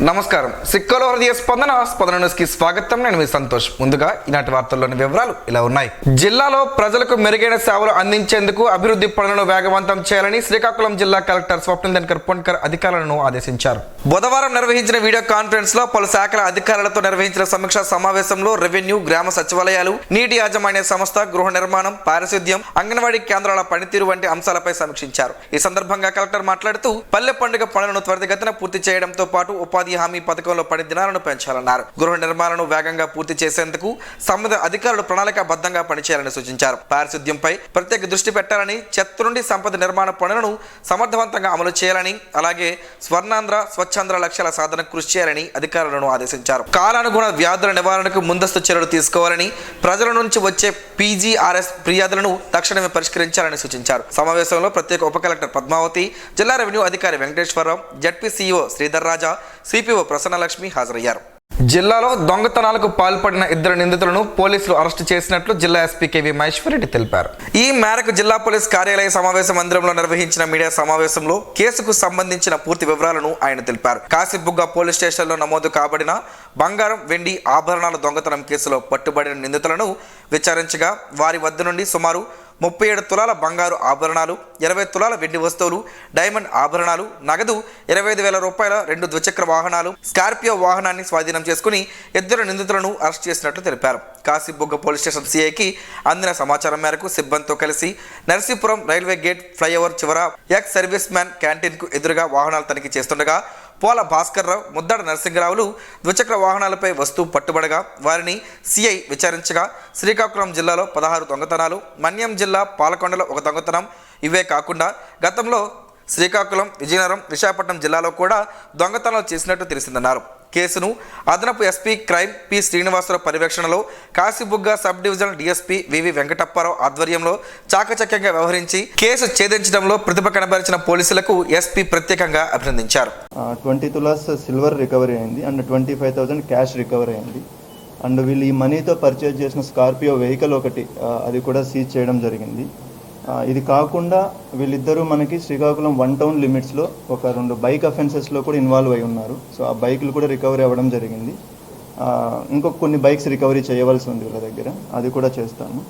నమస్కారం. సిక్కలో హృదయ స్పందన న్యూస్ కి స్వాగతం. నేను మీ సంతోష్. ముందుగా ఈనాటి వార్తల్లోని వివరాలు ఇలా ఉన్నాయి. జిల్లాలో ప్రజలకు మెరుగైన సేవలు అందించేందుకు అభివృద్ధి పనులను వేగవంతం చేయాలని శ్రీకాకుళం జిల్లా కలెక్టర్ స్వప్నిల్ దినకర్ పొన్కర్ అధికారులను ఆదేశించారు. బుధవారం నిర్వహించిన వీడియో కాన్ఫరెన్స్ లో పలు శాఖల అధికారులతో నిర్వహించిన సమీక్షా సమావేశంలో రెవెన్యూ, గ్రామ సచివాలయాలు, నీటి యాజమాన్య సంస్థ, గృహ నిర్మాణం, పారిశుద్ధ్యం, అంగన్వాడీ కేంద్రాల పనితీరు వంటి అంశాలపై సమీక్షించారు. ఈ సందర్భంగా కలెక్టర్ మాట్లాడుతూ పల్లె పండుగ పనులను త్వరితగతిన పూర్తి చేయడంతో పాటు ఉపాధి హామీ పథకంలో పని దినాలను పెంచాలన్నారు. గృహ నిర్మాణాలను వేగంగా పూర్తి చేసేందుకు సంబంధిత అధికారులు ప్రణాళికాబద్ధంగా పనిచేయాలని సూచించారు. పారిశుద్ధ్యంపై ప్రత్యేక దృష్టి పెట్టాలని, చెత్త నుండి సంపద నిర్మాణ పనులను సమర్థవంతంగా అమలు చేయాలని, అలాగే స్వర్ణాంధ్ర, స్వచ్ఛాంధ్ర లక్ష్యాల సాధనకు కృషి చేయాలని అధికారులను ఆదేశించారు. కాలానుగుణ వ్యాధుల నివారణకు ముందస్తు చర్యలు తీసుకోవాలని, ప్రజల నుంచి వచ్చే పీజీఆర్ఎస్ ఫిర్యాదులను తక్షణమే పరిష్కరించాలని సూచించారు. సమావేశంలో ప్రత్యేక ఉప కలెక్టర్ పద్మావతి, జిల్లా రెవెన్యూ అధికారి వెంకటేశ్వరరావు, జడ్పీ సీఈఓ శ్రీధర్ రాజా, సిపిఓ ప్రసన్నలక్ష్మి హాజరయ్యారు. జిల్లాలో దొంగతనాలకు పాల్పడిన 2 నిందితులను పోలీసులు అరెస్టు చేసినట్లు జిల్లా ఎస్పీ కేవీ మహేశ్వరరెడ్డి తెలిపారు. ఈ మేరకు జిల్లా పోలీస్ కార్యాలయ సమావేశ మందిరంలో నిర్వహించిన మీడియా సమావేశంలో కేసుకు సంబంధించిన పూర్తి వివరాలను ఆయన తెలిపారు. కాశీబుగ్గ పోలీస్ స్టేషన్లో నమోదు కాబడిన బంగారం, వెండి ఆభరణాల దొంగతనం కేసులో పట్టుబడిన నిందితులను విచారించగా వారి వద్ద నుండి సుమారు 37 తులాల బంగారు ఆభరణాలు, 20 తులాల వెండి వస్తువులు, డైమండ్ ఆభరణాలు, నగదు 25,000 రూపాయల 2 ద్విచక్ర వాహనాలు, స్కార్పియో వాహనాన్ని స్వాధీనం చేసుకుని 2 నిందితులను అరెస్ట్ చేసినట్లు తెలిపారు. కాశీబుగ్గ పోలీస్ స్టేషన్ సిఐకి అందిన సమాచారం మేరకు సిబ్బందితో కలిసి నర్సీపురం రైల్వే గేట్ ఫ్లైఓవర్ చివర ఎక్స్ సర్వీస్ మ్యాన్ క్యాంటీన్కు ఎదురుగా వాహనాలు తనిఖీ చేస్తుండగా పోల భాస్కర్రావు, ముద్దాడ నరసింహరావులు ద్విచక్ర వాహనాలపై వస్తూ పట్టుబడగా వారిని సిఐ విచారించగా శ్రీకాకుళం జిల్లాలో 16 దొంగతనాలు, మన్యం జిల్లా పాలకొండలో 1 దొంగతనం, ఇవే కాకుండా గతంలో శ్రీకాకుళం, విజయనగరం, విశాఖపట్నం జిల్లాలో కూడా దొంగతనాలు చేసినట్టు తెలిసిందన్నారు. కేసును అదనపు ఎస్పీ క్రైమ్ పి శ్రీనివాసరావు పర్యవేక్షణలో కాశీబుగ్గ సబ్ డివిజనల్ డిఎస్పీ వివి వెంకటప్పారావు ఆధ్వర్యంలో చాకచక్యంగా వ్యవహరించి కేసు ఛేదించడంలో ప్రతిభ కనబరిచిన పోలీసులకు ఎస్పీ ప్రత్యేకంగా అభినందించారు. 20 తులాస్ సిల్వర్ రికవరీ అయింది అండ్ 25,000 క్యాష్ రికవరీ అయింది. అండ్ వీళ్ళు ఈ మనీతో పర్చేజ్ చేసిన స్కార్పియో వెహికల్ ఒకటి అది కూడా సీజ్ చేయడం జరిగింది. ఇది కాకుండా వీళ్ళిద్దరూ మనకి శ్రీకాకుళం 1 టౌన్ లిమిట్స్లో ఒక 2 బైక్ అఫెన్సెస్లో కూడా ఇన్వాల్వ్ అయి ఉన్నారు. సో ఆ బైకులు కూడా రికవరీ అవ్వడం జరిగింది. ఇంకొక కొన్ని బైక్స్ రికవరీ చేయవలసి ఉంది వీళ్ళ దగ్గర, అది కూడా చేస్తాము.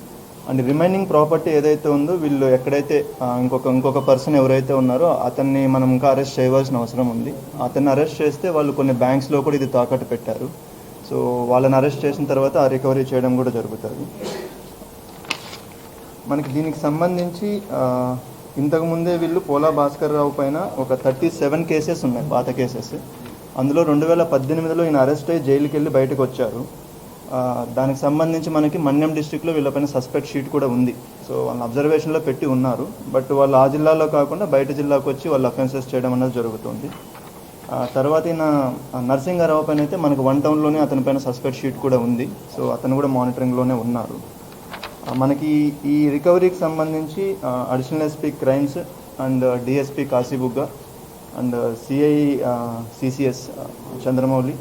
అండ్ రిమైనింగ్ ప్రాపర్టీ ఏదైతే ఉందో వీళ్ళు ఎక్కడైతే ఇంకొక పర్సన్ ఎవరైతే ఉన్నారో అతన్ని మనం ఇంకా అరెస్ట్ చేయవలసిన అవసరం ఉంది. అతన్ని అరెస్ట్ చేస్తే వాళ్ళు కొన్ని బ్యాంక్స్లో కూడా ఇది తాకట్టు పెట్టారు. సో వాళ్ళని అరెస్ట్ చేసిన తర్వాత ఆ రికవరీ చేయడం కూడా జరుగుతుంది. మనకి దీనికి సంబంధించి ఇంతకుముందే వీళ్ళు పోలా భాస్కర్ రావు పైన ఒక 37 కేసెస్ ఉన్నాయి, పాత కేసెస్. అందులో 2018లో ఈయన అరెస్ట్ అయ్యి జైలుకి వెళ్ళి బయటకు వచ్చారు. దానికి సంబంధించి మనకి మన్యం డిస్ట్రిక్ట్లో వీళ్ళపైన సస్పెక్ట్ షీట్ కూడా ఉంది. సో వాళ్ళని అబ్జర్వేషన్లో పెట్టి ఉన్నారు. బట్ వాళ్ళు ఆ జిల్లాలో కాకుండా బయట జిల్లాకు వచ్చి వాళ్ళు అఫెన్సెస్ చేయడం అనేది జరుగుతుంది. తర్వాత ఈయన నరసింహారావు పైన అయితే మనకు 1 టౌన్లోనే అతని పైన సస్పెక్ట్ షీట్ కూడా ఉంది. సో అతను కూడా మానిటరింగ్లోనే ఉన్నారు. మనకి ఈ రికవరీకి సంబంధించి additional SP crimes and DSP Kashibugga and CI CCS Chandramouli.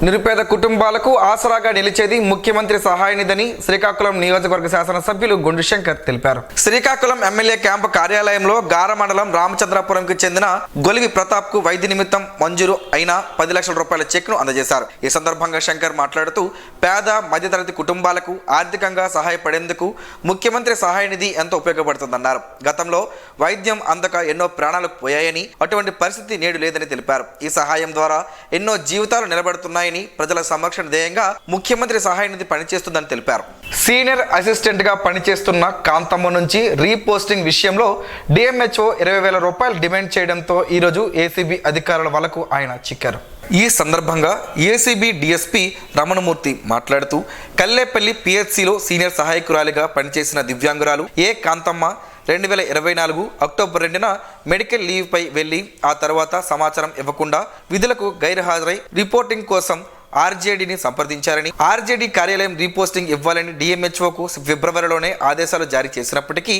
నిరుపేద కుటుంబాలకు ఆసరాగా నిలిచేది ముఖ్యమంత్రి సహాయ నిధిని శ్రీకాకుళం నియోజకవర్గ శాసనసభ్యులు గుండు శంకర్ తెలిపారు. శ్రీకాకుళం ఎమ్మెల్యే క్యాంపు కార్యాలయంలో గార మండలం రామచంద్రాపురంకి చెందిన గొలివి ప్రతాప్ కు వైద్య నిమిత్తం మంజూరు అయిన 10 లక్షల రూపాయల చెక్ను అందజేశారు. ఈ సందర్భంగా శంకర్ మాట్లాడుతూ పేద మధ్యతరగతి కుటుంబాలకు ఆర్థికంగా సహాయపడేందుకు ముఖ్యమంత్రి సహాయ నిధి ఎంతో ఉపయోగపడుతుందన్నారు. గతంలో వైద్యం అందక ఎన్నో ప్రాణాలు పోయాయని, అటువంటి పరిస్థితి నేడు లేదని తెలిపారు. ఈ సహాయం ద్వారా ఎన్నో జీవితాలు నిలబడుతున్నాయి, ప్రజల సంరక్షణ ధ్యేయంగా ముఖ్యమంత్రి సహాయ నిధి పనిచేస్తుందని తెలిపారు. సీనియర్ అసిస్టెంట్ గా పనిచేస్తున్న కాంతమ్మ నుంచి రీపోస్టింగ్ విషయంలో డిఎంహెచ్ఓ 20,000 రూపాయలు డిమాండ్ చేయడంతో ఈరోజు ఏసీబీ అధికారుల వలకు ఆయన చిక్కారు. ఈ సందర్భంగా ఏసీబీ డిఎస్పీ రమణమూర్తి మాట్లాడుతూ కల్లేపల్లి పిహెచ్సిలో సీనియర్ సహాయకురాలిగా పనిచేసిన దివ్యాంగురాలు ఏ కాంతమ్మ 2024 అక్టోబర్ 2న మెడికల్ లీవ్ పై వెళ్లి ఆ తర్వాత సమాచారం ఇవ్వకుండా విధులకు గైర్హాజరై రిపోర్టింగ్ కోసం ఆర్జేడీని సంప్రదించారని, ఆర్జేడీ కార్యాలయం రీపోస్టింగ్ ఇవ్వాలని డిఎంహెచ్ఓకు ఫిబ్రవరిలోనే ఆదేశాలు జారీ చేసినప్పటికీ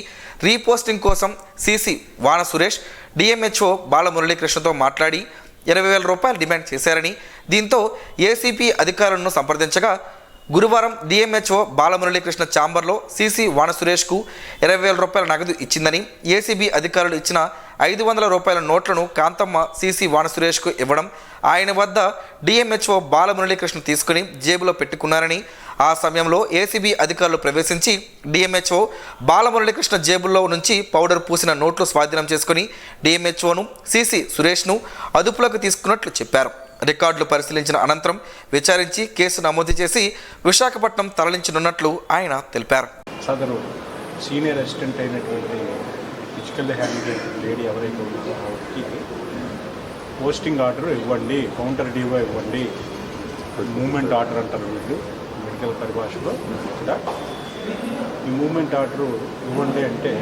రీపోస్టింగ్ కోసం సిసి వాన సురేష్ డిఎంహెచ్ఓ బాలమురళీకృష్ణతో మాట్లాడి 20,000 రూపాయలు డిమాండ్ చేశారని, దీంతో ఏసీపీ అధికారులను సంప్రదించగా గురువారం డిఎంహెచ్ఓ బాలమురళీకృష్ణ ఛాంబర్లో సీసీ వాన సురేష్కు 20,000 రూపాయల నగదు ఇచ్చిందని, ఏసీబీ అధికారులు ఇచ్చిన 500 రూపాయల నోట్లను కాంతమ్మ సీసీ వాన సురేష్కు ఇవ్వడం, ఆయన వద్ద డిఎంహెచ్ఓ బాలమురళీకృష్ణ తీసుకుని జేబులో పెట్టుకున్నారని, ఆ సమయంలో ఏసీబీ అధికారులు ప్రవేశించి డిఎంహెచ్ఓ బాలమురళీకృష్ణ జేబుల్లో నుంచి పౌడర్ పూసిన నోట్లు స్వాధీనం చేసుకుని డిఎంహెచ్ఓను సీసీ సురేష్ను అదుపులోకి తీసుకున్నట్లు చెప్పారు. రికార్డులు పరిశీలించిన అనంతరం విచారించి కేసు నమోదు చేసి విశాఖపట్నం తరలించనున్నట్లు ఆయన తెలిపారు. సదరు సీనియర్ అసిస్టెంట్ అయినటువంటి ఫిజికల్ హ్యాండిక్యాప్ లేడీ ఎవరైతే ఉన్నారో ఆవిడకి పోస్టింగ్ ఆర్డర్ ఇవ్వండి, కౌంటర్ డివో ఇవ్వండి, మూమెంట్ ఆర్డర్ అంటారు వీళ్ళు మెడికల్ పరిభాషలో. ఇక్కడ ఈ మూమెంట్ ఆర్డర్ ఇవ్వండి అంటే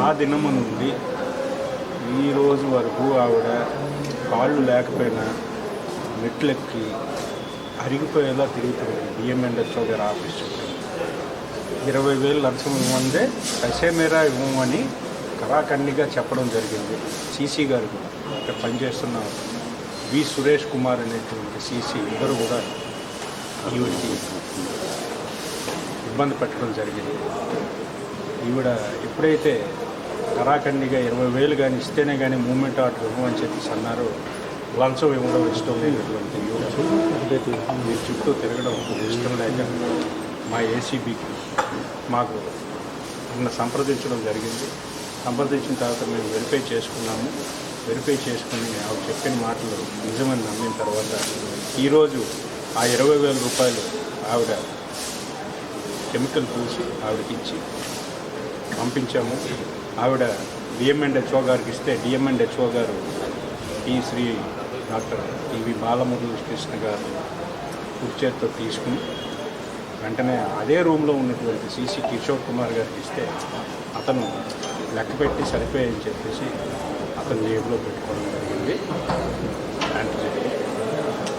ఆ దినము నుండి ఈ రోజు వరకు ఆవిడ కాళ్ళు లేకపోయినా మెట్లెక్కి అరిగిపోయేలా తిరుగుతుంది. డిఎంఎన్హెచ్ఓ గారి ఆఫీస్ చుట్టూ 20,000 లంచం ఇవ్వమందే కసేమేరా ఇవ్వమని కరాఖండిగా చెప్పడం జరిగింది. సీసీ గారు కూడా ఇక్కడ పనిచేస్తున్న వి సురేష్ కుమార్ అనేటువంటి సీసీ ఇద్దరు కూడా ఈవిడికి ఇబ్బంది పెట్టడం జరిగింది. ఈవిడ ఎప్పుడైతే కరాఖండిగా 20,000 కానీ ఇస్తేనే కానీ మూమెంట్ ఆర్డర్ ఇవ్వమని చెప్పేసి అన్నారు, లంచం ఇవ్వడం ఇష్టం లేనటువంటి మీ చుట్టూ తిరగడం ఇష్టం లేక మా ఏసీబీకి మాకు సంప్రదించడం జరిగింది. సంప్రదించిన తర్వాత మేము వెరిఫై చేసుకున్నాము. వెరిఫై చేసుకుని ఆవిడ చెప్పిన మాటలు నిజమని నమ్మిన తర్వాత ఈరోజు ఆ 20,000 రూపాయలు ఆవిడ కెమికల్ పూసి ఆవిడకి ఇచ్చి పంపించాము. ఆవిడ డిఎంఎన్హెచ్ఓ గారికి ఇస్తే డిఎంఎన్హెచ్ఓ గారు ఈ శ్రీ డాక్టర్ టీవీ బాలమురళీకృష్ణ గారు కుడి చేతితో తీసుకుని వెంటనే అదే రూమ్లో ఉన్నటువంటి సీసీ కిషోర్ కుమార్ గారికి ఇస్తే అతను లెక్క పెట్టి సరిపోయని చెప్పేసి అతను జేబులో పెట్టుకోవడం జరిగింది.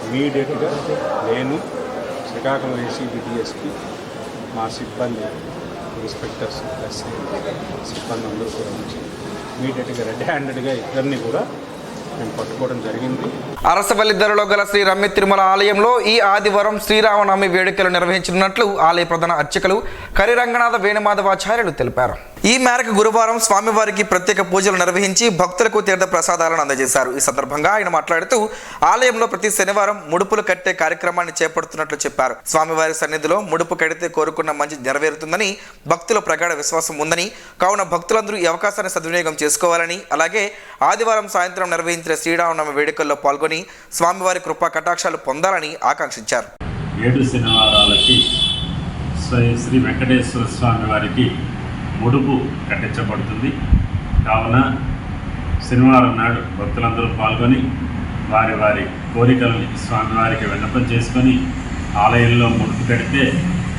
ఇమీడియట్గా నేను శ్రీకాకుళం ఏసీబీ డిఎస్పీ మా సిబ్బంది ఇన్స్పెక్టర్స్ ప్లస్ సిబ్బంది అందరూ కూడా వచ్చి ఇమీడియట్గా రెడ్ హ్యాండెడ్గా ఇద్దరిని కూడా మేము పట్టుకోవడం జరిగింది. అరసవల్లి ధరలో గల శ్రీ రమ్య తిరుమల ఆలయంలో ఈ ఆదివారం శ్రీరామనవమి వేడుకలు నిర్వహించనున్నట్లు ఆలయ ప్రధాన అర్చకులు కరిరంగనాథ వేణుమాధవాచార్యులు తెలిపారు. ఈ మేరకు గురువారం స్వామివారికి ప్రత్యేక పూజలు నిర్వహించి భక్తులకు తీర్థ ప్రసాదాలను అందజేశారు. ఈ సందర్భంగా ఆయన మాట్లాడుతూ ఆలయంలో ప్రతి శనివారం ముడుపులు కట్టే కార్యక్రమాన్ని చేపడుతున్నట్లు చెప్పారు. స్వామివారి సన్నిధిలో ముడుపు కడితే కోరుకున్న మంచి నెరవేరుతుందని భక్తుల ప్రగాఢ విశ్వాసం ఉందని, కావున భక్తులందరూ ఈ అవకాశాన్ని సద్వినియోగం చేసుకోవాలని, అలాగే ఆదివారం సాయంత్రం నిర్వహించిన శ్రీరామనవమి వేడుకల్లో పాల్గొని స్వామివారి కృపా కటాక్షాలు పొందాలని ఆకాంక్షించారు. 7 శనివారాలకి శ్రీ వెంకటేశ్వర స్వామి వారికి ముడుపు కట్టించబడుతుంది. కావున శనివారం నాడు భక్తులందరూ పాల్గొని వారి వారి కోరికలను స్వామివారికి విన్నపం చేసుకొని ఆలయంలో ముడుపు కడితే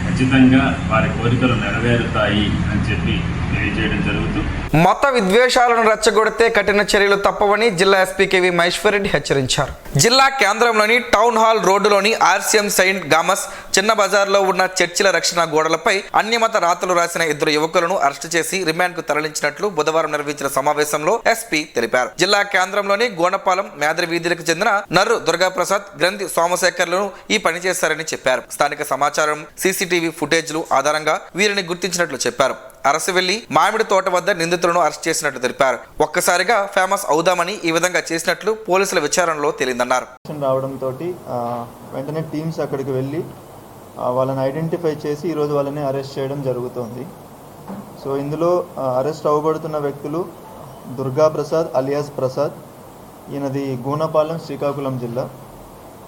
ఖచ్చితంగా వారి కోరికలు నెరవేరుతాయి అని చెప్పి తెలియజేయడం జరుగుతుంది. మత విద్వేషాలను రెచ్చగొడితే కఠిన చర్యలు తప్పవని జిల్లా ఎస్పీ కేవి మహేశ్వరరెడ్డి హెచ్చరించారు. జిల్లా కేంద్రంలోని టౌన్ హాల్ రోడ్డులోని ఆర్సీఎం సెయింట్ గామస్ చిన్న బజార్లో ఉన్న చర్చిల రక్షణ గోడలపై అన్యమత రాతలు రాసిన 2 యువకులను అరెస్టు చేసి రిమాండ్ కు తరలించినట్లు బుధవారం నిర్వహించిన సమావేశంలో ఎస్పీ తెలిపారు. జిల్లా కేంద్రంలోని గోనపాలెం మేదరి వీధులకు చెందిన నర్రు దుర్గాప్రసాద్, గ్రంథి సోమశేఖర్లను ఈ పని చేశారని చెప్పారు. స్థానిక సమాచారం, సీసీటీవీ ఫుటేజ్లు ఆధారంగా వీరిని గుర్తించినట్లు చెప్పారు. అరసవెల్లి మామిడి తోట వద్ద నిందితులను అరెస్ట్ చేసినట్లు తెలిపారు. ఒక్కసారిగా ఫేమస్ అవుదామని ఈ విధంగా చేసినట్లు పోలీసుల విచారణలో తేలిందన్నారు. రావడంతో వెంటనే టీమ్స్ అక్కడికి వెళ్ళి వాళ్ళని ఐడెంటిఫై చేసి ఈరోజు వాళ్ళని అరెస్ట్ చేయడం జరుగుతుంది. సో ఇందులో అరెస్ట్ అవ్వబడుతున్న వ్యక్తులు దుర్గాప్రసాద్ అలియాస్ ప్రసాద్, ఈయనది గూనపాలెం శ్రీకాకుళం జిల్లా,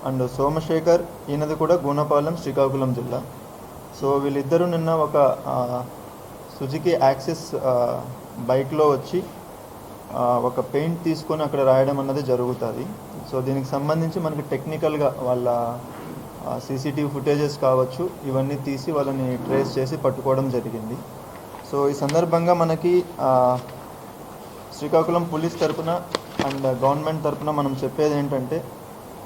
అండ్ సోమశేఖర్ ఈయనది కూడా గూనపాలెం శ్రీకాకుళం జిల్లా. సో వీళ్ళిద్దరూ నిన్న ఒక సుజుకి యాక్సిస్ బైక్లో వచ్చి ఒక పెయింట్ తీసుకొని అక్కడ రాయడం అన్నది జరుగుతుంది. సో దీనికి సంబంధించి మనకి టెక్నికల్గా వాళ్ళ సీసీటీవీ ఫుటేజెస్ కావచ్చు, ఇవన్నీ తీసి వాళ్ళని ట్రేస్ చేసి పట్టుకోవడం జరిగింది. సో ఈ సందర్భంగా మనకి శ్రీకాకుళం పోలీస్ తరపున అండ్ గవర్నమెంట్ తరపున మనం చెప్పేది ఏంటంటే,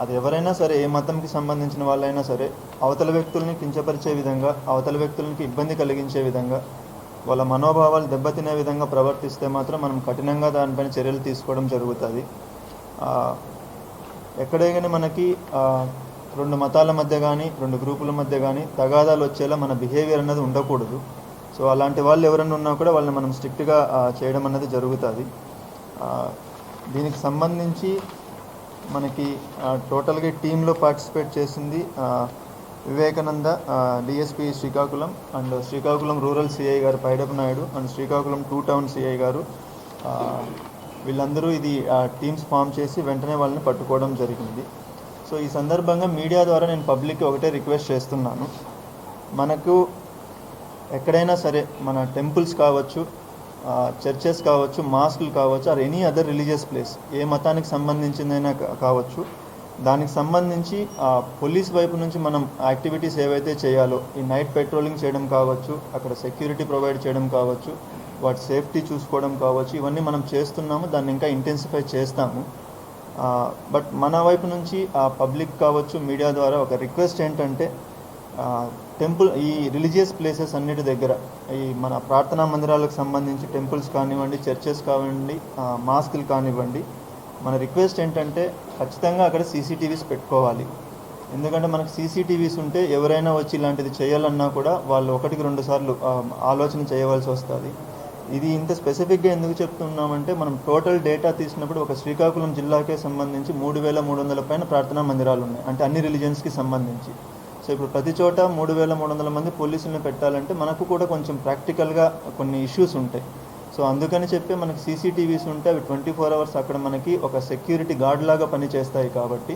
అది ఎవరైనా సరే, ఏ మతంకి సంబంధించిన వాళ్ళైనా సరే, అవతల వ్యక్తుల్ని కించపరిచే విధంగా, అవతల వ్యక్తులకి ఇబ్బంది కలిగించే విధంగా, వాళ్ళ మనోభావాలు దెబ్బతినే విధంగా ప్రవర్తిస్తే మాత్రం మనం కఠినంగా దానిపైన చర్యలు తీసుకోవడం జరుగుతుంది. ఎక్కడైనా మనకి రెండు మతాల మధ్య కానీ రెండు గ్రూపుల మధ్య కానీ తగాదాలు వచ్చేలా మన బిహేవియర్ అన్నది ఉండకూడదు. సో అలాంటి వాళ్ళు ఎవరైనా ఉన్నా కూడా వాళ్ళని మనం స్ట్రిక్ట్గా చేయడం అన్నది జరుగుతుంది. దీనికి సంబంధించి మనకి టోటల్గా టీంలో పార్టిసిపేట్ చేసింది Vivekananda DSP Srikakulam and Srikakulam rural CI గారు Paidapu Naidu and Srikakulam 2 town CI గారు. వీళ్ళందరూ ఇది టీమ్స్ ఫామ్ చేసి వెంటనే వాళ్ళని పట్టుకోవడం జరిగింది. సో ఈ సందర్భంగా మీడియా ద్వారా నేను పబ్లిక్కి ఒకటే రిక్వెస్ట్ చేస్తున్నాను, మనకు ఎక్కడైనా సరే మన టెంపుల్స్ కావచ్చు, చర్చెస్ కావచ్చు, మాస్కులు కావచ్చు, or any other religious place, ఏ మతానికి సంబంధించిందైనా కావచ్చు, దానికి సంబంధించి పోలీస్ వైపు నుంచి మనం యాక్టివిటీస్ ఏవైతే చేయాలో ఈ నైట్ పెట్రోలింగ్ చేయడం కావచ్చు, అక్కడ సెక్యూరిటీ ప్రొవైడ్ చేయడం కావచ్చు, వాటి సేఫ్టీ చూసుకోవడం కావచ్చు, ఇవన్నీ మనం చేస్తున్నాము. దాన్ని ఇంకా ఇంటెన్సిఫై చేస్తాము. బట్ మన వైపు నుంచి పబ్లిక్ కావచ్చు, మీడియా ద్వారా ఒక రిక్వెస్ట్ ఏంటంటే ఈ రిలీజియస్ ప్లేసెస్ అన్నిటి దగ్గర ఈ మన ప్రార్థనా మందిరాలకు సంబంధించి టెంపుల్స్ కానివ్వండి, చర్చెస్ కానివ్వండి, మాస్కులు కానివ్వండి, మన రిక్వెస్ట్ ఏంటంటే ఖచ్చితంగా అక్కడ సీసీటీవీస్ పెట్టుకోవాలి. ఎందుకంటే మనకు సీసీటీవీస్ ఉంటే ఎవరైనా వచ్చి ఇలాంటిది చేయాలన్నా కూడా వాళ్ళు 1-2 సార్లు ఆలోచన చేయవలసి వస్తుంది. ఇది ఇంత స్పెసిఫిక్గా ఎందుకు చెప్తున్నామంటే మనం టోటల్ డేటా తీసినప్పుడు ఒక శ్రీకాకుళం జిల్లాకే సంబంధించి 3,300 పైన ప్రార్థనా మందిరాలు ఉన్నాయి, అంటే అన్ని రిలీజియన్స్కి సంబంధించి. సో ఇప్పుడు ప్రతి చోట 3,300 మంది పోలీసులను పెట్టాలంటే మనకు కూడా కొంచెం ప్రాక్టికల్గా కొన్ని ఇష్యూస్ ఉంటాయి. సో అందుకని చెప్పి మనకి సీసీటీవీస్ ఉంటే అవి 24 అవర్స్ అక్కడ మనకి ఒక సెక్యూరిటీ గార్డ్ లాగా పనిచేస్తాయి. కాబట్టి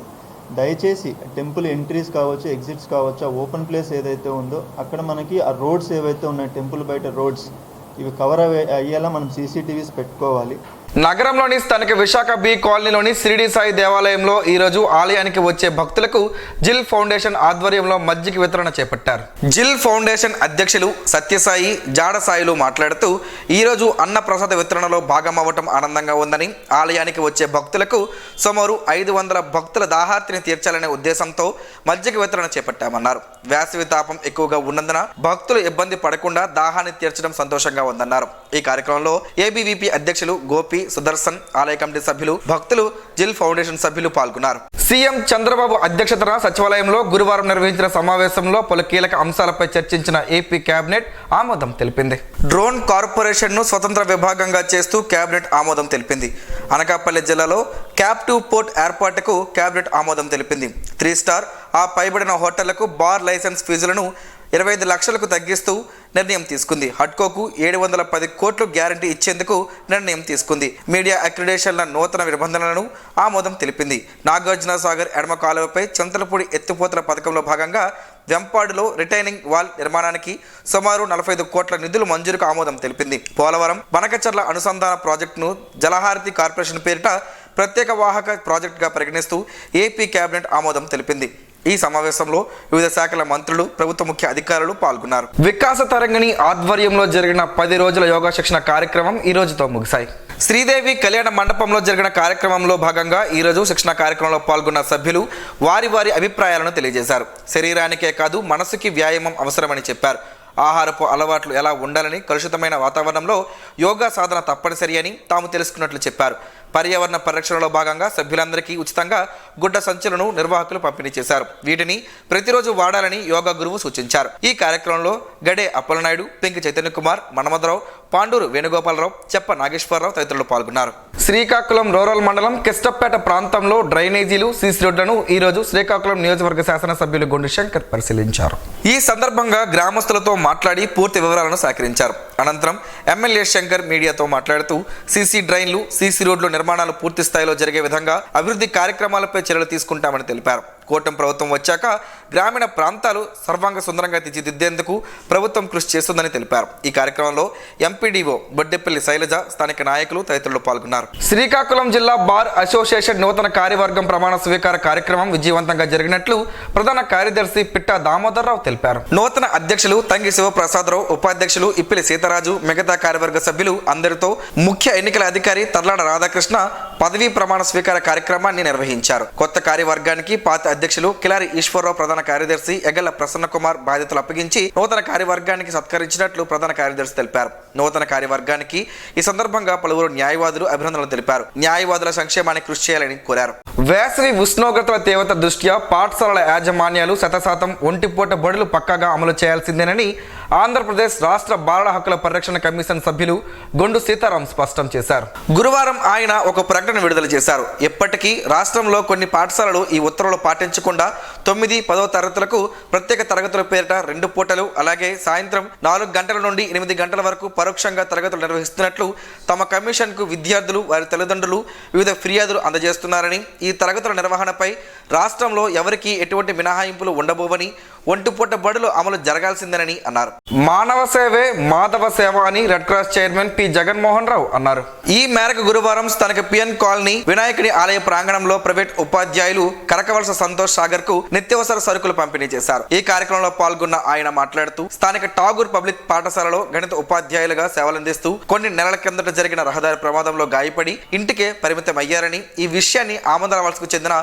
దయచేసి టెంపుల్ ఎంట్రీస్ కావచ్చు, ఎగ్జిట్స్ కావచ్చు, ఆ ఓపెన్ ప్లేస్ ఏదైతే ఉందో అక్కడ మనకి ఆ రోడ్స్ ఏవైతే ఉన్నాయి, టెంపుల్ బయట రోడ్స్, ఇవి కవర్ అయ్యేలా మనం సీసీటీవీస్ పెట్టుకోవాలి. నగరంలోని స్థానిక విశాఖ బి కాలనీలోని షిరిడి సాయి దేవాలయంలో ఈరోజు ఆలయానికి వచ్చే భక్తులకు జిల్ ఫౌండేషన్ ఆధ్వర్యంలో మజ్జిగ వితరణ చేపట్టారు. జిల్ ఫౌండేషన్ అధ్యక్షులు సత్యసాయి జాడసాయిలు మాట్లాడుతూ ఈరోజు అన్న ప్రసాద వితరణలో భాగమవ్వటం ఆనందంగా ఉందని, ఆలయానికి వచ్చే భక్తులకు సుమారు 500 భక్తుల దాహార్తిని తీర్చాలనే ఉద్దేశంతో మజ్జిగ వితరణ చేపట్టామన్నారు. వేసవి తాపం ఎక్కువగా ఉన్నందున భక్తులు ఇబ్బంది పడకుండా దాహాన్ని తీర్చడం సంతోషంగా ఉందన్నారు. ఈ కార్యక్రమంలో ఏబీవీపీ అధ్యక్షులు గోపి, సుదర్శన్, ఆలయ కమిటీ సభ్యులు, భక్తులు, జిల్ ఫౌండేషన్ సభ్యులు పాల్గొన్నారు. సీఎం చంద్రబాబు అధ్యక్షతన సచివాలయంలో గురువారం నిర్వహించిన సమావేశంలో పలు కీలక అంశాలపై చర్చించిన ఏపీ కేబినెట్ ఆమోదం తెలిపింది. డ్రోన్ కార్పొరేషన్ ను స్వతంత్ర విభాగంగా చేస్తూ కేబినెట్ ఆమోదం తెలిపింది. అనకాపల్లి జిల్లాలో క్యాప్టివ్ పోర్ట్ ఏర్పాటుకు కేబినెట్ ఆమోదం తెలిపింది. 3 స్టార్ ఆ పైబడిన హోటళ్లకు బార్ లైసెన్స్ ఫీజులను 25 లక్షలకు తగ్గిస్తూ నిర్ణయం తీసుకుంది. హడ్కోకు 710 కోట్లు గ్యారంటీ ఇచ్చేందుకు నిర్ణయం తీసుకుంది. మీడియా అక్రిడేషన్ల నూతన నిబంధనలను ఆమోదం తెలిపింది. నాగార్జున సాగర్ ఎడమ కాలువపై చింతలపూడి ఎత్తిపోతల పథకంలో భాగంగా వెంపాడులో రిటైనింగ్ వాల్ నిర్మాణానికి సుమారు 45 కోట్ల నిధులు మంజూరుకు ఆమోదం తెలిపింది. పోలవరం బనకచర్ల అనుసంధాన ప్రాజెక్టును జలహారతి కార్పొరేషన్ పేరిట ప్రత్యేక వాహక ప్రాజెక్టుగా పరిగణిస్తూ ఏపీ కేబినెట్ ఆమోదం తెలిపింది. ఈ సమావేశంలో వివిధ శాఖల మంత్రులు, ప్రభుత్వ ముఖ్య అధికారులు పాల్గొన్నారు. వికాస తరంగిణి ఆధ్వర్యంలో జరిగిన 10 రోజుల యోగా శిక్షణ కార్యక్రమం ఈ రోజుతో ముగిశాయి. శ్రీదేవి కళ్యాణ మండపంలో జరిగిన కార్యక్రమంలో భాగంగా ఈరోజు శిక్షణ కార్యక్రమంలో పాల్గొన్న సభ్యులు వారి అభిప్రాయాలను తెలియజేశారు. శరీరానికే కాదు మనసుకి వ్యాయామం అవసరమని చెప్పారు. ఆహారపు అలవాట్లు ఎలా ఉండాలని, కలుషితమైన వాతావరణంలో యోగా సాధన తప్పనిసరి అని తాము తెలుసుకున్నట్లు చెప్పారు. పర్యావరణ పరిరక్షణలో భాగంగా సభ్యులందరికీ ఉచితంగా గుడ్డ సంచులను నిర్వాహకులు పంపిణీ చేశారు. వీటిని ప్రతిరోజు వాడాలని యోగా గురువు సూచించారు. ఈ కార్యక్రమంలో గడే అప్పలనాయుడు, పెంకి చైతన్య కుమార్, మన్మథరావు, పాండూరు వేణుగోపాలరావు, చెప్ప నాగేశ్వరరావు తదితరులు పాల్గొన్నారు. శ్రీకాకుళం రూరల్ మండలం కిష్టపేట ప్రాంతంలో డ్రైనేజీలు, సీసీ రోడ్లను ఈరోజు శ్రీకాకుళం నియోజకవర్గ శాసనసభ్యులు గుండు శంకర్ పరిశీలించారు. ఈ సందర్భంగా గ్రామస్తులతో మాట్లాడి పూర్తి వివరాలను సేకరించారు. అనంతరం ఎమ్మెల్యే శంకర్ మీడియాతో మాట్లాడుతూ సీసీ డ్రైన్లు, సీసీ రోడ్లు నిర్మాణాలు పూర్తి స్థాయిలో జరిగే విధంగా అభివృద్ధి కార్యక్రమాలపై చర్యలు తీసుకుంటామని తెలిపారు. కూటమి ప్రభుత్వం వచ్చాక గ్రామీణ ప్రాంతాలు సర్వాంగ సుందరంగా తీర్చిదిద్దేందుకు ప్రభుత్వం కృషి చేస్తుందని తెలిపారు. ఈ కార్యక్రమంలో ఎంపీడీఓ బొడ్డెపల్లి శైలజ, స్థానిక నాయకులు తదితరులు పాల్గొన్నారు. శ్రీకాకుళం జిల్లా బార్ అసోసియేషన్ నూతన కార్యవర్గం ప్రమాణ స్వీకార కార్యక్రమం విజయవంతంగా జరిగినట్లు ప్రధాన కార్యదర్శి పిట్టా దామోదర్రావు తెలిపారు. నూతన అధ్యక్షులు తంగి శివప్రసాదరావు, ఉపాధ్యక్షులు ఇప్పిలి సీతారాజు, మిగతా కార్యవర్గ సభ్యులు అందరితో ముఖ్య ఎన్నికల అధికారి తర్లాడ రాధాకృష్ణ పదవీ ప్రమాణ స్వీకార కార్యక్రమాన్ని నిర్వహించారు. కొత్త కార్యవర్గానికి పాత అధ్యక్షులు కిలారి ఈశ్వరరావు, ప్రధాన కార్యదర్శి ఎగళ్ల ప్రసన్న కుమార్ బాధ్యతలు అప్పగించి నూతన కార్యవర్గానికి సత్కరించినట్లు ప్రధాన కార్యదర్శి తెలిపారు. నూతన కార్యవర్గానికి ఈ సందర్భంగా పలువురు న్యాయవాదులు అభినందనలు తెలిపారు. న్యాయవాదుల సంక్షేమానికి కృషి చేయాలని కోరారు. వేసవి ఉష్ణోగ్రతల తీవ్రత దృష్ట్యా పాఠశాలల యాజమాన్యాలు 100% ఒంటిపూట బడులు పక్కాగా అమలు చేయాల్సిందేనని ఆంధ్రప్రదేశ్ రాష్ట్ర బాలల హక్కుల పరిరక్షణ కమిషన్ సభ్యులు గొండు సీతారాం స్పష్టం చేశారు. గురువారం ఆయన ఒక ప్రకటన విడుదల చేశారు. ఇప్పటికీ రాష్ట్రంలో కొన్ని పాఠశాలలు ఈ ఉత్తర్వులు పాటించకుండా 9, 10వ తరగతులకు ప్రత్యేక తరగతుల పేరిట 2 పూటలు, అలాగే సాయంత్రం 4 గంటల నుండి 8 గంటల వరకు పరోక్షంగా తరగతులు నిర్వహిస్తున్నట్లు తమ కమిషన్కు విద్యార్థులు, వారి తల్లిదండ్రులు వివిధ ఫిర్యాదులు అందజేస్తున్నారని, ఈ తరగతుల నిర్వహణపై రాష్ట్రంలో ఎవరికీ ఎటువంటి మినహాయింపులు ఉండబోవని, ఒంటిపూట బడులు అమలు జరగాల్సిందేనని అన్నారు. మానవ సేవే మాధవ సేవ అని red cross chairman P Jaganmohan Rao అన్నారు. ఈ మేరకు గురువారం స్థానిక పిఎన్ కాలనీ వినాయకుడి ఆలయ ప్రాంగణంలో ప్రైవేట్ ఉపాధ్యాయులు కరకవలస సంతోష్ సాగర్ కు నిత్యావసర సరుకులు పంపిణీ చేశారు. ఈ కార్యక్రమంలో పాల్గొన్న ఆయన మాట్లాడుతూ స్థానిక టాగూర్ పబ్లిక్ పాఠశాలలో గణిత ఉపాధ్యాయులుగా సేవలందిస్తూ కొన్ని నెలల కిందట జరిగిన రహదారి ప్రమాదంలో గాయపడి ఇంటికే పరిమితమయ్యారని, ఈ విషయాన్ని ఆమందరవలసకు చెందిన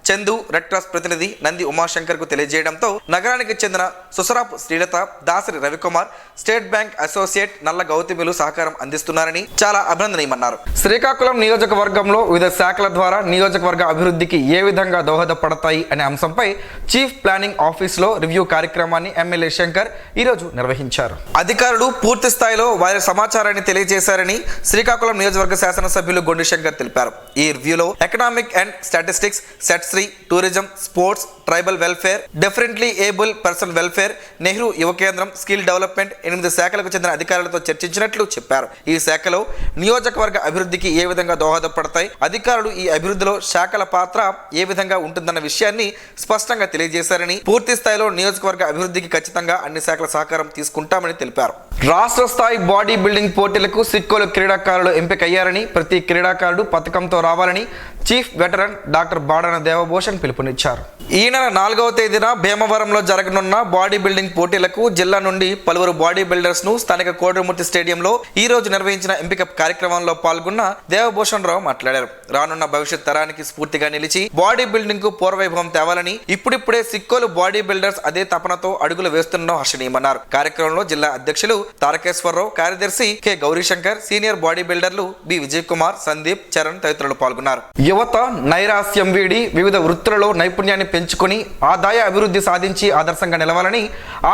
చందు రెడ్ క్రాస్ ప్రతినిధి నంది ఉమాశంకర్ కు తెలియజేయడంతో నగరానికి చెందిన Susarapu Srilatha, Dasari Ravikumar, state bank associate Nalla గౌతమిలు సహకారం అందిస్తున్నారని చాలా అభినందనీయమన్నారు. శ్రీకాకుళం నియోజకవర్గంలో వివిధ శాఖల ద్వారా నియోజకవర్గ అభివృద్ధికి ఏ విధంగా దోహదపడతాయి అనే అంశంపై చీఫ్ ప్లానింగ్ ఆఫీసులో రివ్యూ కార్యక్రమాన్ని ఎమ్మెల్యే శంకర్ ఈరోజు నిర్వహించారు. అధికారులు పూర్తి స్థాయిలో వారి సమాచారాన్ని తెలియజేశారని శ్రీకాకుళం నియోజకవర్గ శాసనసభ్యులు గొండు శంకర్ తెలిపారు. ఈ రివ్యూలో economic and statistics, sets, tourism, sports, tribal welfare, differently able person welfare, Nehru యువ కేంద్రం, స్కిల్ డెవలప్మెంట్ 8 శాఖలకు చెందిన అధికారులతో చర్చించినట్లు చెప్పారు. ఈ శాఖలో నియోజకవర్గ అభివృద్ధికి ఏ విధంగా దోహదపడతాయి, అధికారులు ఈ అభివృద్ధిలో శాఖల పాత్ర ఏ విధంగా ఉంటుందన్న విషయాన్ని స్పష్టంగా తెలియజేశారని, పూర్తి స్థాయిలో నియోజకవర్గ అభివృద్ధికి ఖచ్చితంగా అన్ని శాఖల సహకారం తీసుకుంటామని తెలిపారు. రాష్ట్ర స్థాయి బాడీ బిల్డింగ్ పోటీలకు సిక్కోలు క్రీడాకారులు ఎంపికయ్యారని, ప్రతి క్రీడాకారుడు పథకంతో రావాలని చీఫ్ వెటరన్ డాక్టర్ బాడన దేవభూషణ్ పిలుపునిచ్చారు. ఈ నెల 4వ తేదీన భీమవరంలో జరగనున్న బాడీ బిల్డింగ్ పోటీలకు జిల్లా నుండి పలువురు బాడీ బిల్డర్స్ ను స్థానిక కోడమూర్తి స్టేడియంలో ఈ రోజు నిర్వహించిన ఎంపిక కార్యక్రమంలో పాల్గొన్న దేవభూషణ్ రావు మాట్లాడారు. రానున్న భవిష్యత్ తరానికి స్ఫూర్తిగా నిలిచి బాడీ బిల్డింగ్ కు పూర్వవైభవం తేవాలని, ఇప్పుడిప్పుడే సిక్కోలు బాడీ బిల్డర్స్ అదే తపనతో అడుగులు వేస్తుండడం హర్షణీయమన్నారు. కార్యక్రమంలో జిల్లా అధ్యక్షులు తారకేశ్వరరావు, కార్యదర్శి కె గౌరీశంకర్, సీనియర్ బాడీ బిల్డర్లు బి విజయ్ కుమార్, సందీప్, చరణ్ తదితరులు పాల్గొన్నారు. యువత నైరాస్యం వీడి వివిధ వృత్తులలో నైపుణ్యాన్ని పెంచుకొని ఆదాయ అభివృద్ధి సాధించి ఆదర్శంగా నిలవాలని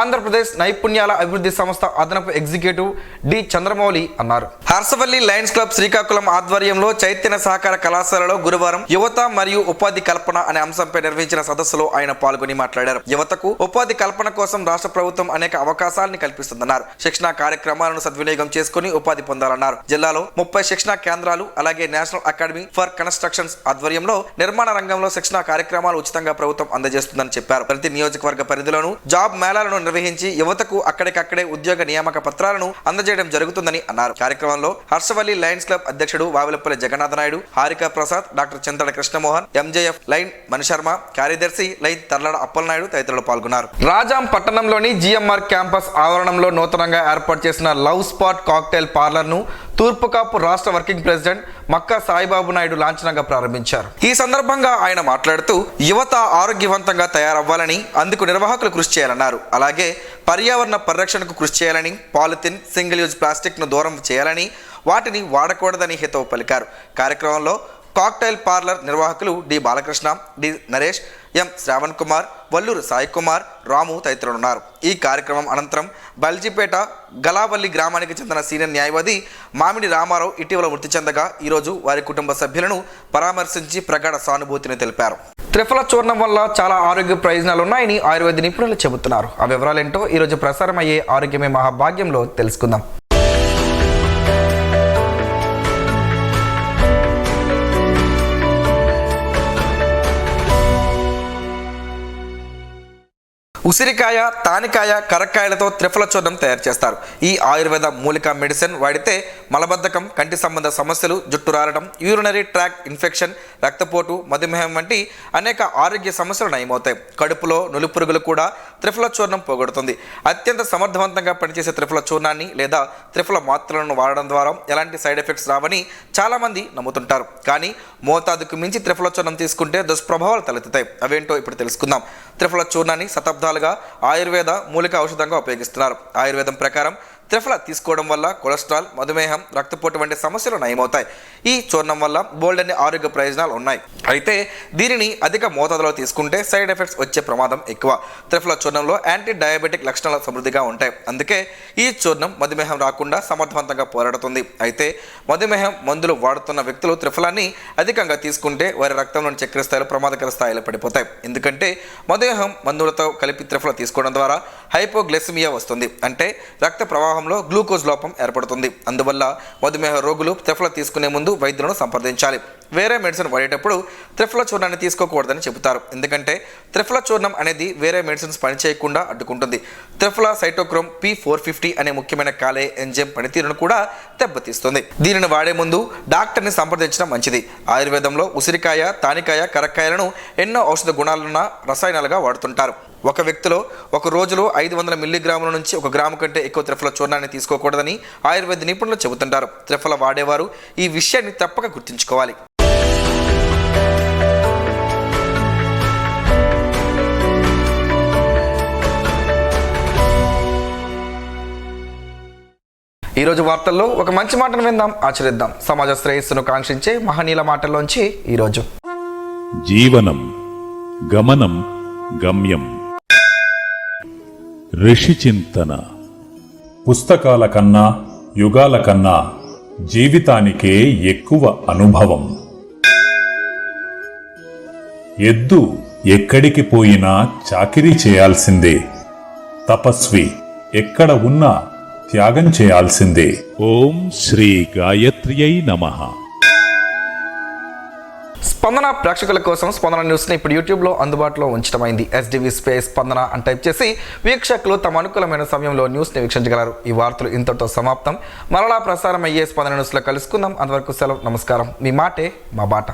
ఆంధ్రప్రదేశ్ నైపుణ్యాల అభివృద్ధి సంస్థ అదనపు ఎగ్జిక్యూటివ్ డి చంద్రమౌళి అన్నారు. హర్సవల్లి లయన్స్ క్లబ్ శ్రీకాకుళం ఆధ్వర్యంలో చైతన్య సహకార కళాశాలలో గురువారం యువత మరియు ఉపాధి కల్పన అనే అంశంపై నిర్వహించిన సదస్సులో ఆయన పాల్గొని మాట్లాడారు. యువతకు ఉపాధి కల్పన కోసం రాష్ట్ర ప్రభుత్వం అనేక అవకాశాలను కల్పిస్తుందన్నారు. శిక్షణా కార్యక్రమాలను సద్వినియోగం చేసుకుని ఉపాధి పొందాలన్నారు. జిల్లాలో 30 శిక్షణా కేంద్రాలు, అలాగే నేషనల్ అకాడమీ ఫర్ కన్స్ట్రక్షన్స్ ఆధ్వర్యంలో నిర్మాణ రంగంలో శిక్షణా కార్యక్రమాలు ఉచితంగా ప్రభుత్వం అందజేస్తుందని చెప్పారు. ప్రతి నియోజకవర్గ పరిధిలోనూ జాబ్ మేళాలను నిర్వహించి యువతకు అక్కడికక్కడే ఉద్యోగ నియామక పత్రాలను అందజేయడం జరుగుతుందని అన్నారు. కార్యక్రమంలో హర్షవల్లి లయన్స్ క్లబ్ అధ్యక్షుడు Vavilapalli Jagannatha Naidu, Harika Prasad, doctor Chintada Krishnamohan, MJF lion Manisharma, కార్యదర్శి లైన్ తర్లాడ అప్పలనాయుడు తదితరులు పాల్గొన్నారు. రాజాం పట్టణంలోని జిఎంఆర్ క్యాంపస్ ఆవరణంలో నూతనంగా ఏర్పాటు చేసిన లవ్ స్పాట్ కాక్టైల్ పార్లర్ ను తూర్పు కాపు రాష్ట్ర వర్కింగ్ ప్రెసిడెంట్ మక్కా సాయిబాబు నాయుడు లాంఛనంగా ప్రారంభించారు. ఈ సందర్భంగా ఆయన మాట్లాడుతూ యువత ఆరోగ్యవంతంగా తయారవ్వాలని, అందుకు నిర్వాహకులు కృషి చేయాలన్నారు. అలాగే పర్యావరణ పరిరక్షణకు కృషి చేయాలని, పాలిథిన్, సింగిల్ యూజ్ ప్లాస్టిక్ ను దూరం చేయాలని, వాటిని వాడకూడదని హితవు పలికారు. కార్యక్రమంలో కాక్టైల్ పార్లర్ నిర్వాహకులు డి బాలకృష్ణ, డి నరేష్, ఎం శ్రావణ్ కుమార్, వల్లూరు సాయి కుమార్, రాము తదితరులు ఉన్నారు. ఈ కార్యక్రమం అనంతరం బల్జిపేట గలావల్లి గ్రామానికి చెందిన సీనియర్ న్యాయవాది మామిడి రామారావు ఇటీవల మృతి చెందగా ఈరోజు వారి కుటుంబ సభ్యులను పరామర్శించి ప్రగాఢ సానుభూతిని తెలిపారు. త్రిఫల చూర్ణం వల్ల చాలా ఆరోగ్య ప్రయోజనాలు ఉన్నాయని ఆయుర్వేద నిపుణులు చెబుతున్నారు. ఆ వివరాలేంటో ఈరోజు ప్రసారం అయ్యే ఆరోగ్యమే మహాభాగ్యంలో తెలుసుకుందాం. ఉసిరికాయ, తానికాయ, కరక్కాయలతో త్రిఫల చూర్ణం తయారు చేస్తారు. ఈ ఆయుర్వేద మూలిక మెడిసిన్ వాడితే మలబద్ధకం, కంటి సంబంధ సమస్యలు, జుట్టు రాలడం, యూరినరీ ట్రాక్ ఇన్ఫెక్షన్, రక్తపోటు, మధుమేహం వంటి అనేక ఆరోగ్య సమస్యలు నయమవుతాయి. కడుపులో నులిపురుగులు కూడా త్రిఫల చూర్ణం పోగొడుతుంది. అత్యంత సమర్థవంతంగా పనిచేసే త్రిఫల చూర్ణాన్ని లేదా త్రిఫల మాత్రలను వాడడం ద్వారా ఎలాంటి సైడ్ ఎఫెక్ట్స్ రావని చాలామంది నమ్ముతుంటారు. కానీ మోతాదుకు మించి త్రిఫల చూర్ణం తీసుకుంటే దుష్ప్రభావాలు తలెత్తుతాయి. అవేంటో ఇప్పుడు తెలుసుకుందాం. త్రిఫల చూర్ణాన్ని శతాబ్దాలుగా ఆయుర్వేద మూలిక ఔషధంగా ఉపయోగిస్తున్నారు. ఆయుర్వేదం ప్రకారం త్రిఫల తీసుకోవడం వల్ల కొలెస్ట్రాల్, మధుమేహం, రక్తపోటు వంటి సమస్యలు నయమవుతాయి. ఈ చూర్ణం వల్ల బోల్డన్ని ఆరోగ్య ప్రయోజనాలు ఉన్నాయి. అయితే దీనిని అధిక మోతాదులో తీసుకుంటే సైడ్ ఎఫెక్ట్స్ వచ్చే ప్రమాదం ఎక్కువ. త్రిఫల చూర్ణంలో యాంటీ డయాబెటిక్ లక్షణాలు సమృద్ధిగా ఉంటాయి. అందుకే ఈ చూర్ణం మధుమేహం రాకుండా సమర్థవంతంగా పోరాడుతుంది. అయితే మధుమేహం మందులు వాడుతున్న వ్యక్తులు త్రిఫలాన్ని అధికంగా తీసుకుంటే వారి రక్తంలోని చక్కెర స్థాయిలు ప్రమాదకర స్థాయిలో పడిపోతాయి. ఎందుకంటే మధుమేహం మందులతో కలిపి త్రిఫల తీసుకోవడం ద్వారా హైపోగ్లైసిమియా వస్తుంది. అంటే రక్త ప్రవాహంలో గ్లూకోజ్ లోపం ఏర్పడుతుంది. అందువల్ల మధుమేహ రోగులు త్రిఫల తీసుకునే ముందు వైద్యులను సంప్రదించాలి. వేరే మెడిసిన్ వాడేటప్పుడు త్రిఫల చూర్ణాన్ని తీసుకోకూడదని చెబుతారు. ఎందుకంటే త్రిఫల చూర్ణం అనేది వేరే మెడిసిన్స్ పనిచేయకుండా అడ్డుకుంటుంది. త్రిఫల సైటోక్రోమ్ P450 అనే ముఖ్యమైన కాలేయ ఎంజైమ్ పనితీరును కూడా దెబ్బతీస్తుంది. దీనిని వాడే ముందు డాక్టర్ని సంప్రదించడం మంచిది. ఆయుర్వేదంలో ఉసిరికాయ, తానికాయ, కరక్కాయలను ఎన్నో ఔషధ గుణాలున్న రసాయనాలుగా వాడుతుంటారు. ఒక వ్యక్తిలో ఒక రోజులో 500 మిల్లీగ్రాముల నుంచి 1 గ్రాము కంటే ఎక్కువ త్రిఫల చూర్ణాన్ని తీసుకోకూడదని ఆయుర్వేద నిపుణులు చెబుతుంటారు. త్రిఫల వాడేవారు ఈ విషయాన్ని తప్పక గుర్తుంచుకోవాలి. ఈరోజు వార్తల్లో ఒక మంచి మాటను విందాం, ఆచరిద్దాం. సమాజ శ్రేయస్సును కాంక్షించే మహనీయుల మాటల్లోంచి ఈరోజు. జీవనం గమనం గమ్యం. ఋషి చింతన. పుస్తకాల కన్నా యుగాల కన్నా జీవితానికే ఎక్కువ అనుభవం. ఎద్దు ఎక్కడికి పోయినా చాకిరీ చేయాల్సిందే. తపస్వి ఎక్కడ ఉన్నా త్యాగం చేయాల్సిందే. ఓం శ్రీ గాయత్ర్యై నమః. స్పందన ప్రేక్షకుల కోసం స్పందన న్యూస్ని ఇప్పుడు యూట్యూబ్లో అందుబాటులో ఉంచడమైంది. SDV స్పేస్ స్పందన అని టైప్ చేసి వీక్షకులు తమ అనుకూలమైన సమయంలో న్యూస్ని వీక్షించగలరు. ఈ వార్తలు ఇంతటితో సమాప్తం. మరలా ప్రసారం అయ్యే స్పందన న్యూస్లో కలుసుకుందాం. అంతవరకు సెలవు. నమస్కారం. మీ మాటే మా బాట.